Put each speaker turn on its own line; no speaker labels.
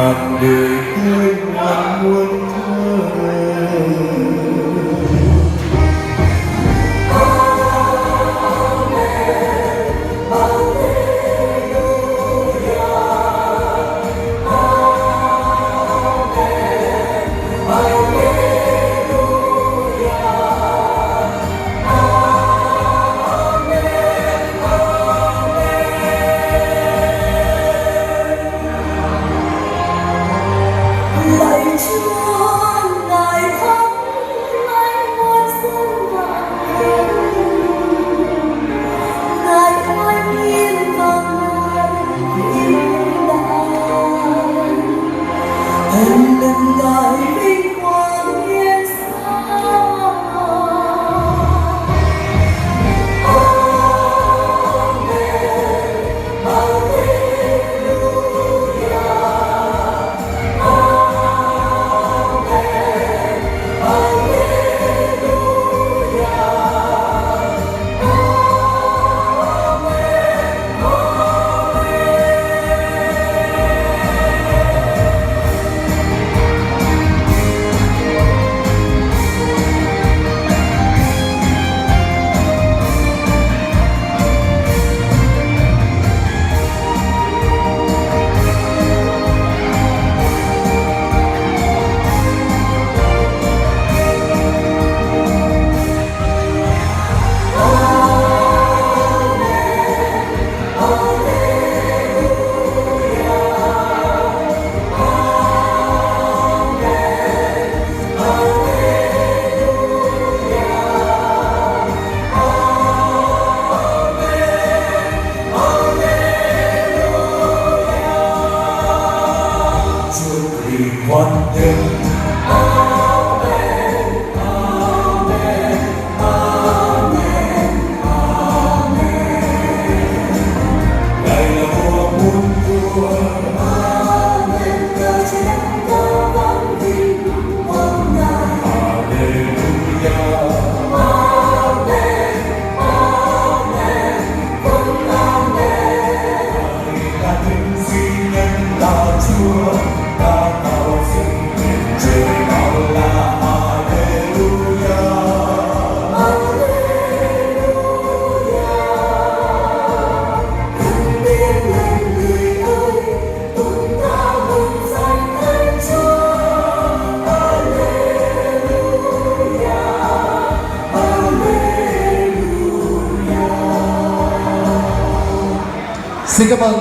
ngàn đời ơi ngàn muôn thơ.
Đừng ngại vinh quang hiên sáng.
One day.
Amen, amen, amen, amen.
Ngài là vua muôn vua.
Amen, cờ trên cờ vang vinh quang Ngài.
Hallelujah.
Amen, amen, vâng amen.
Ngài là những duy nhân là Chúa.
Xin cảm ơn.